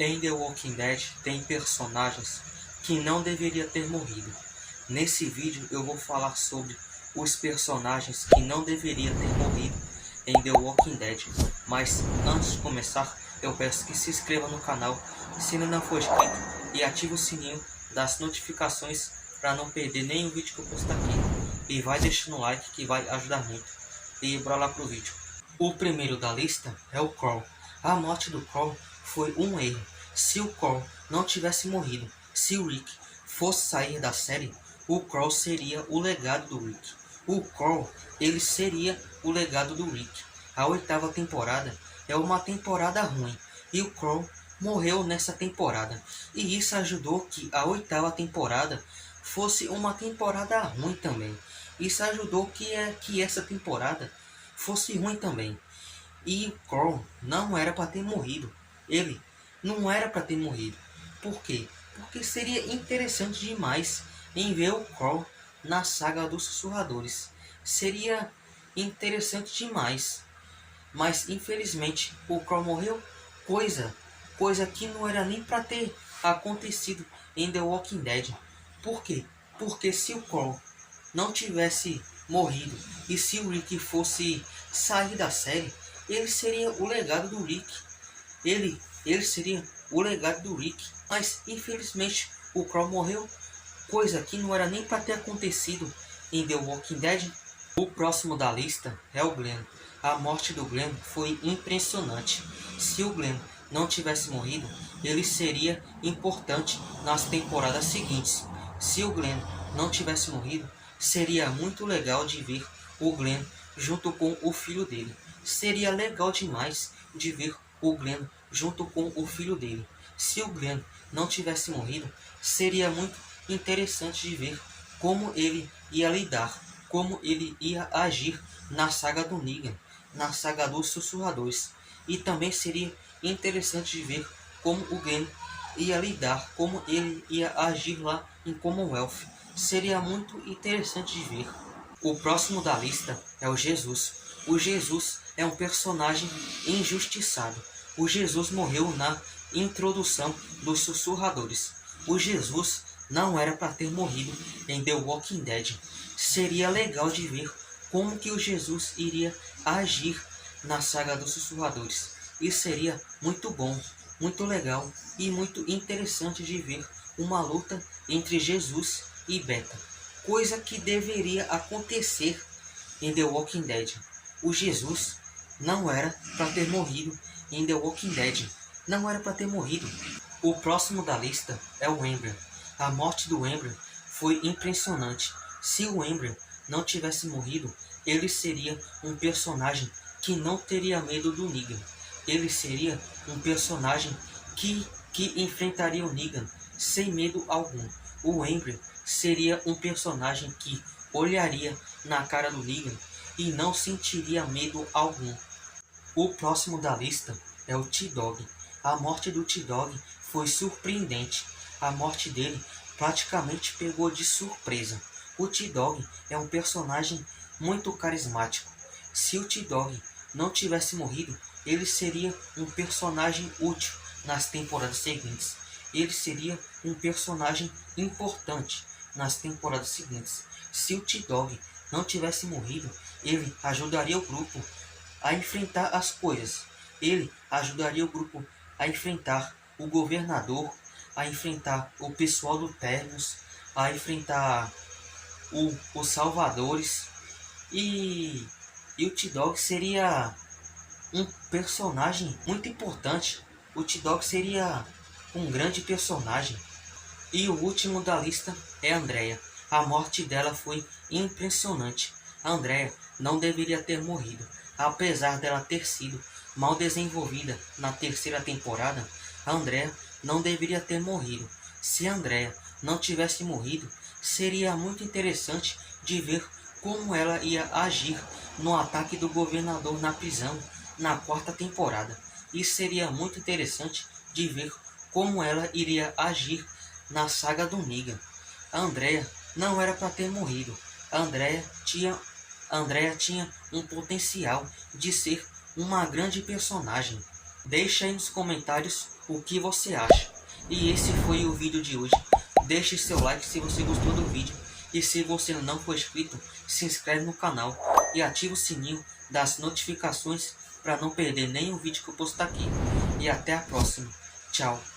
Em The Walking Dead tem personagens que não deveria ter morrido. Nesse vídeo eu vou falar sobre os personagens que não deveriam ter morrido em The Walking Dead. Mas antes de começar, eu peço que se inscreva no canal se ainda não for inscrito e ative o sininho das notificações para não perder nenhum vídeo que eu postar aqui. E vai deixando o like que vai ajudar muito. E bora lá pro vídeo. O primeiro da lista é o Carl. A morte do Carl foi um erro. Se o Carl não tivesse morrido, se o Rick fosse sair da série, o Carl seria o legado do Rick. O Carl, ele seria o legado do Rick. A 8ª temporada é uma temporada ruim e o Carl morreu nessa temporada. E isso ajudou que a 8ª temporada fosse uma temporada ruim também. Isso ajudou que essa temporada fosse ruim também. E o Carl não era para ter morrido. Ele não era para ter morrido. Por quê? Porque seria interessante demais em ver o Carl na saga dos Sussurradores. Seria interessante demais. Mas infelizmente o Carl morreu. Coisa que não era nem para ter acontecido em The Walking Dead. Por quê? Porque se o Carl não tivesse morrido e se o Rick fosse sair da série, ele seria o legado do Rick. Ele seria o legado do Rick. Mas infelizmente o Carl morreu, coisa que não era nem para ter acontecido em The Walking Dead. O próximo da lista é o Glenn. A morte do Glenn foi impressionante. Se o Glenn não tivesse morrido, ele seria importante nas temporadas seguintes. Se o Glenn não tivesse morrido, seria muito legal de ver o Glenn junto com o filho dele. Seria legal demais de ver o Glenn junto com o filho dele. Se o Glenn não tivesse morrido, seria muito interessante de ver como ele ia lidar, como ele ia agir na saga do Negan, na saga dos Sussurradores. E também seria interessante de ver como o Glenn ia lidar, como ele ia agir lá em Commonwealth. Seria muito interessante de ver. O próximo da lista é o Jesus. O Jesus é um personagem injustiçado. O Jesus morreu na introdução dos Sussurradores. O Jesus não era para ter morrido em The Walking Dead. Seria legal de ver como que o Jesus iria agir na saga dos Sussurradores. Isso seria muito bom, muito legal e muito interessante de ver uma luta entre Jesus e Beta. Coisa que deveria acontecer em The Walking Dead. O Jesus não era para ter morrido em The Walking Dead. Não era para ter morrido. O próximo da lista é o Ember. A morte do Ember foi impressionante. Se o Ember não tivesse morrido, ele seria um personagem que não teria medo do Negan. Ele seria um personagem que enfrentaria o Negan sem medo algum. O Ember seria um personagem que olharia na cara do Negan e não sentiria medo algum. O próximo da lista é o T-Dog. A morte do T-Dog foi surpreendente. A morte dele praticamente pegou de surpresa. O T-Dog é um personagem muito carismático. Se o T-Dog não tivesse morrido, ele seria um personagem útil nas temporadas seguintes. Ele seria um personagem importante nas temporadas seguintes. Se o T-Dog não tivesse morrido, ele ajudaria o grupo a enfrentar as coisas. Ele ajudaria o grupo a enfrentar o governador, a enfrentar o pessoal do Terminus, a enfrentar os Salvadores. E o T-Dog seria um personagem muito importante. O T-Dog seria um grande personagem. E o último da lista é a Andrea. A morte dela foi impressionante. A Andrea não deveria ter morrido. Apesar dela ter sido mal desenvolvida na 3ª temporada, a Andrea não deveria ter morrido. Se a Andrea não tivesse morrido, seria muito interessante de ver como ela ia agir no ataque do governador na prisão na 4ª temporada. Isso seria muito interessante de ver como ela iria agir na saga do Negan. A Andrea não era para ter morrido. A Andrea tinha um potencial de ser uma grande personagem. Deixa aí nos comentários o que você acha. E esse foi o vídeo de hoje. Deixe seu like se você gostou do vídeo. E se você não for inscrito, se inscreve no canal e ativa o sininho das notificações para não perder nenhum vídeo que eu postar aqui. E até a próxima. Tchau.